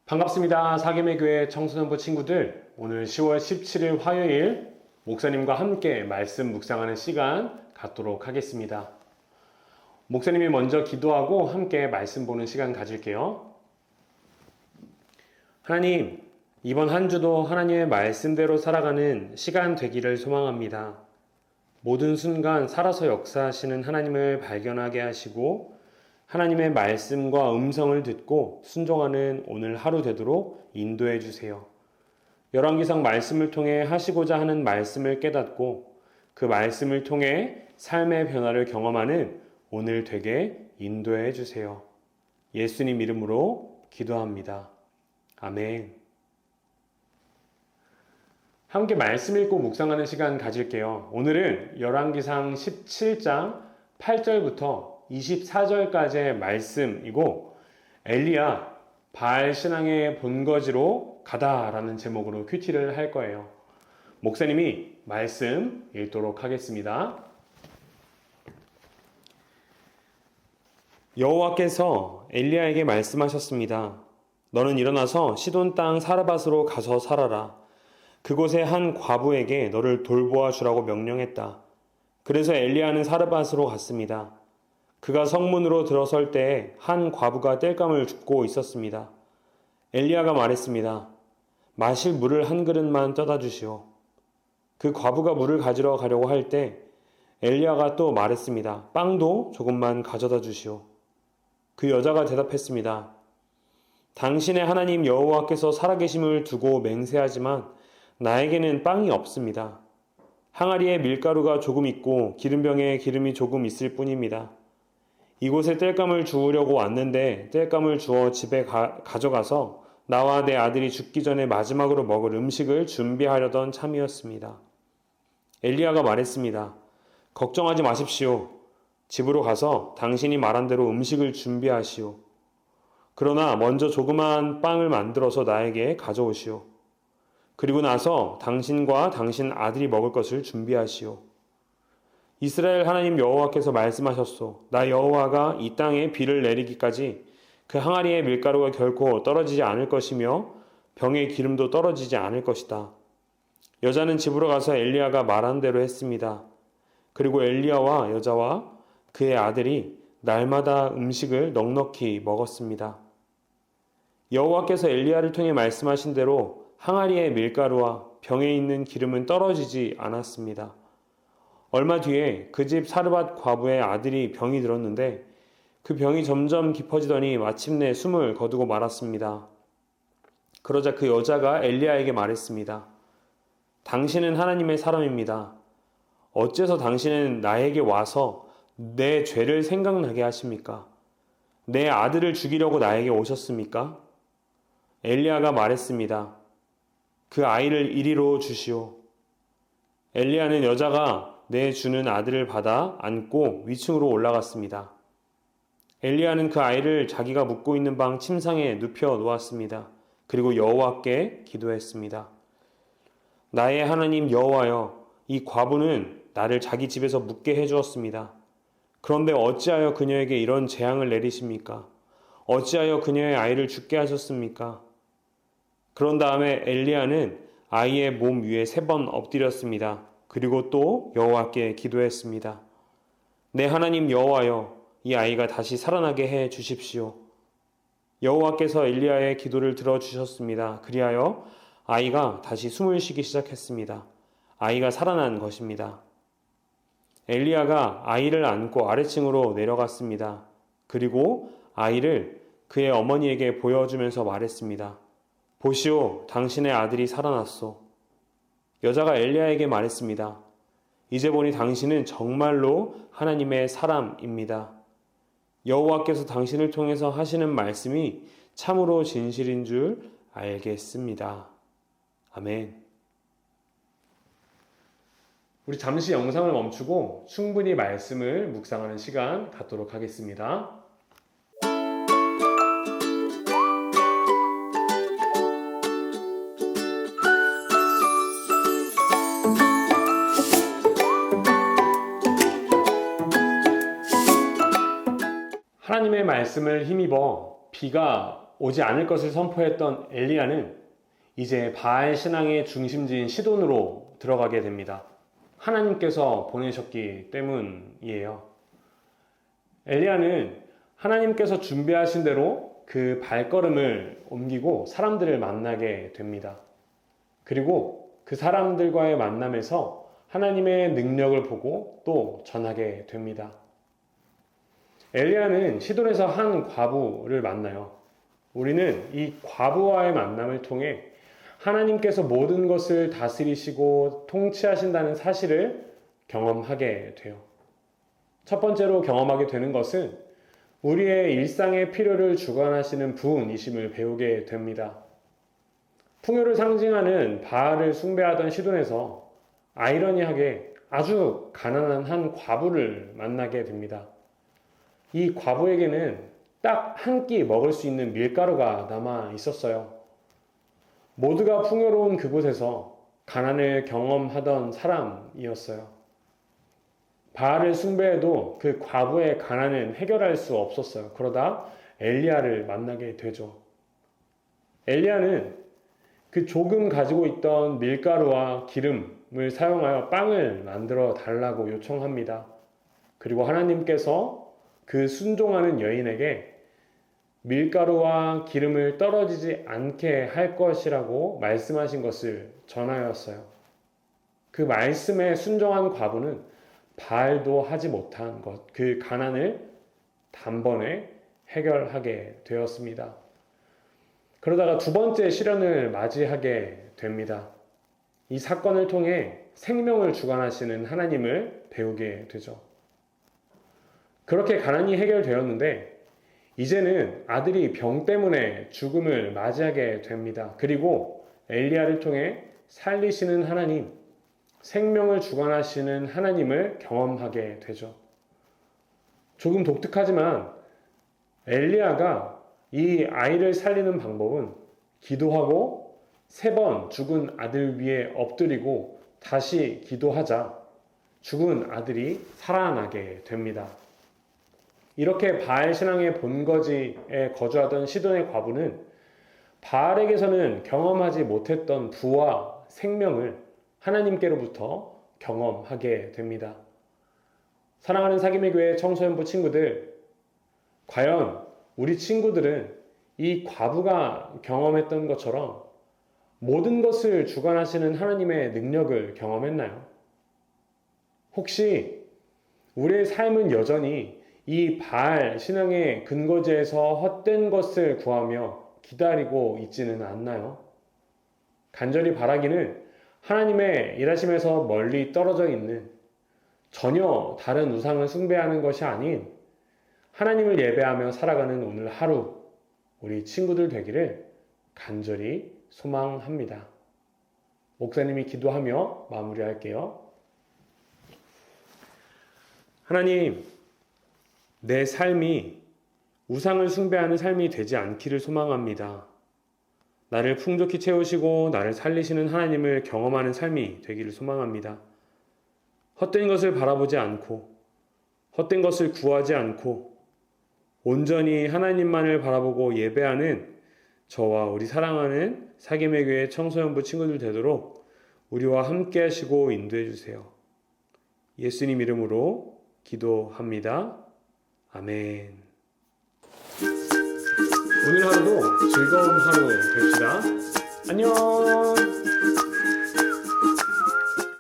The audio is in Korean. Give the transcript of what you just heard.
반갑습니다. 사김의 교회 청소년부 친구들, 오늘 10월 17일 화요일 목사님과 함께 말씀 묵상하는 시간 갖도록 하겠습니다. 목사님이 먼저 기도하고 함께 말씀 보는 시간 가질게요. 하나님, 이번 한 주도 하나님의 말씀대로 살아가는 시간 되기를 소망합니다. 모든 순간 살아서 역사하시는 하나님을 발견하게 하시고 하나님의 말씀과 음성을 듣고 순종하는 오늘 하루 되도록 인도해 주세요. 열왕기상 말씀을 통해 하시고자 하는 말씀을 깨닫고 그 말씀을 통해 삶의 변화를 경험하는 오늘 되게 인도해 주세요. 예수님 이름으로 기도합니다. 아멘. 함께 말씀 읽고 묵상하는 시간 가질게요. 오늘은 열왕기상 17장 8절부터 24절까지의 말씀이고 엘리야 바알 신앙의 본거지로 가다라는 제목으로 큐티를 할 거예요. 목사님이 말씀 읽도록 하겠습니다. 여호와께서 엘리야에게 말씀하셨습니다. 너는 일어나서 시돈 땅 사르밧으로 가서 살아라. 그곳에 한 과부에게 너를 돌보아 주라고 명령했다. 그래서 엘리야는 사르밧으로 갔습니다. 그가 성문으로 들어설 때에 한 과부가 땔감을 줍고 있었습니다. 엘리야가 말했습니다. 마실 물을 한 그릇만 떠다 주시오. 그 과부가 물을 가지러 가려고 할 때 엘리야가 또 말했습니다. 빵도 조금만 가져다 주시오. 그 여자가 대답했습니다. 당신의 하나님 여호와께서 살아계심을 두고 맹세하지만 나에게는 빵이 없습니다. 항아리에 밀가루가 조금 있고 기름병에 기름이 조금 있을 뿐입니다. 이곳에 땔감을 주우려고 왔는데 땔감을 주어 집에 가져가서 나와 내 아들이 죽기 전에 마지막으로 먹을 음식을 준비하려던 참이었습니다. 엘리야가 말했습니다. 걱정하지 마십시오. 집으로 가서 당신이 말한 대로 음식을 준비하시오. 그러나 먼저 조그마한 빵을 만들어서 나에게 가져오시오. 그리고 나서 당신과 당신 아들이 먹을 것을 준비하시오. 이스라엘 하나님 여호와께서 말씀하셨소. 나 여호와가 이 땅에 비를 내리기까지 그 항아리의 밀가루가 결코 떨어지지 않을 것이며 병의 기름도 떨어지지 않을 것이다. 여자는 집으로 가서 엘리야가 말한 대로 했습니다. 그리고 엘리야와 여자와 그의 아들이 날마다 음식을 넉넉히 먹었습니다. 여호와께서 엘리야를 통해 말씀하신 대로 항아리의 밀가루와 병에 있는 기름은 떨어지지 않았습니다. 얼마 뒤에 그 집 사르밧 과부의 아들이 병이 들었는데 그 병이 점점 깊어지더니 마침내 숨을 거두고 말았습니다. 그러자 그 여자가 엘리야에게 말했습니다. 당신은 하나님의 사람입니다. 어째서 당신은 나에게 와서 내 죄를 생각나게 하십니까? 내 아들을 죽이려고 나에게 오셨습니까? 엘리야가 말했습니다. 그 아이를 이리로 주시오. 엘리야는 여자가 내 주는 아들을 받아 안고 위층으로 올라갔습니다. 엘리야는 그 아이를 자기가 묵고 있는 방 침상에 눕혀 놓았습니다. 그리고 여호와께 기도했습니다. 나의 하나님 여호와여, 이 과부는 나를 자기 집에서 묵게 해주었습니다. 그런데 어찌하여 그녀에게 이런 재앙을 내리십니까? 어찌하여 그녀의 아이를 죽게 하셨습니까? 그런 다음에 엘리야는 아이의 몸 위에 3번 엎드렸습니다. 그리고 또 여호와께 기도했습니다. 내 하나님 여호와여, 이 아이가 다시 살아나게 해 주십시오. 여호와께서 엘리야의 기도를 들어주셨습니다. 그리하여 아이가 다시 숨을 쉬기 시작했습니다. 아이가 살아난 것입니다. 엘리야가 아이를 안고 아래층으로 내려갔습니다. 그리고 아이를 그의 어머니에게 보여주면서 말했습니다. 보시오, 당신의 아들이 살아났소. 여자가 엘리야에게 말했습니다. 이제 보니 당신은 정말로 하나님의 사람입니다. 여호와께서 당신을 통해서 하시는 말씀이 참으로 진실인 줄 알겠습니다. 아멘. 우리 잠시 영상을 멈추고 충분히 말씀을 묵상하는 시간 갖도록 하겠습니다. 하나님의 말씀을 힘입어 비가 오지 않을 것을 선포했던 엘리야는 이제 바알 신앙의 중심지인 시돈으로 들어가게 됩니다. 하나님께서 보내셨기 때문이에요. 엘리야는 하나님께서 준비하신 대로 그 발걸음을 옮기고 사람들을 만나게 됩니다. 그리고 그 사람들과의 만남에서 하나님의 능력을 보고 또 전하게 됩니다. 엘리야는 시돈에서 한 과부를 만나요. 우리는 이 과부와의 만남을 통해 하나님께서 모든 것을 다스리시고 통치하신다는 사실을 경험하게 돼요. 첫 번째로 경험하게 되는 것은 우리의 일상의 필요를 주관하시는 분이심을 배우게 됩니다. 풍요를 상징하는 바알을 숭배하던 시돈에서 아이러니하게 아주 가난한 한 과부를 만나게 됩니다. 이 과부에게는 딱 한 끼 먹을 수 있는 밀가루가 남아 있었어요. 모두가 풍요로운 그곳에서 가난을 경험하던 사람이었어요. 바알을 숭배해도 그 과부의 가난은 해결할 수 없었어요. 그러다 엘리야를 만나게 되죠. 엘리야는 그 조금 가지고 있던 밀가루와 기름을 사용하여 빵을 만들어 달라고 요청합니다. 그리고 하나님께서 그 순종하는 여인에게 밀가루와 기름을 떨어지지 않게 할 것이라고 말씀하신 것을 전하였어요. 그 말씀에 순종한 과부는 바알도 하지 못한 것, 그 가난을 단번에 해결하게 되었습니다. 그러다가 두 번째 시련을 맞이하게 됩니다. 이 사건을 통해 생명을 주관하시는 하나님을 배우게 되죠. 그렇게 가난이 해결되었는데 이제는 아들이 병 때문에 죽음을 맞이하게 됩니다. 그리고 엘리야를 통해 살리시는 하나님, 생명을 주관하시는 하나님을 경험하게 되죠. 조금 독특하지만 엘리야가 이 아이를 살리는 방법은 기도하고 3번 죽은 아들 위에 엎드리고 다시 기도하자 죽은 아들이 살아나게 됩니다. 이렇게 바알 신앙의 본거지에 거주하던 시돈의 과부는 바알에게서는 경험하지 못했던 부와 생명을 하나님께로부터 경험하게 됩니다. 사랑하는 사김의 교회 청소년부 친구들, 과연 우리 친구들은 이 과부가 경험했던 것처럼 모든 것을 주관하시는 하나님의 능력을 경험했나요? 혹시 우리의 삶은 여전히 이 바알 신앙의 근거지에서 헛된 것을 구하며 기다리고 있지는 않나요? 간절히 바라기는 하나님의 일하심에서 멀리 떨어져 있는 전혀 다른 우상을 숭배하는 것이 아닌 하나님을 예배하며 살아가는 오늘 하루 우리 친구들 되기를 간절히 소망합니다. 목사님이 기도하며 마무리할게요. 하나님, 내 삶이 우상을 숭배하는 삶이 되지 않기를 소망합니다. 나를 풍족히 채우시고 나를 살리시는 하나님을 경험하는 삶이 되기를 소망합니다. 헛된 것을 바라보지 않고 헛된 것을 구하지 않고 온전히 하나님만을 바라보고 예배하는 저와 우리 사랑하는 사김의 교회 청소년부 친구들 되도록 우리와 함께 하시고 인도해 주세요. 예수님 이름으로 기도합니다. 아멘. 오늘 하루도 즐거운 하루 됩시다. 안녕.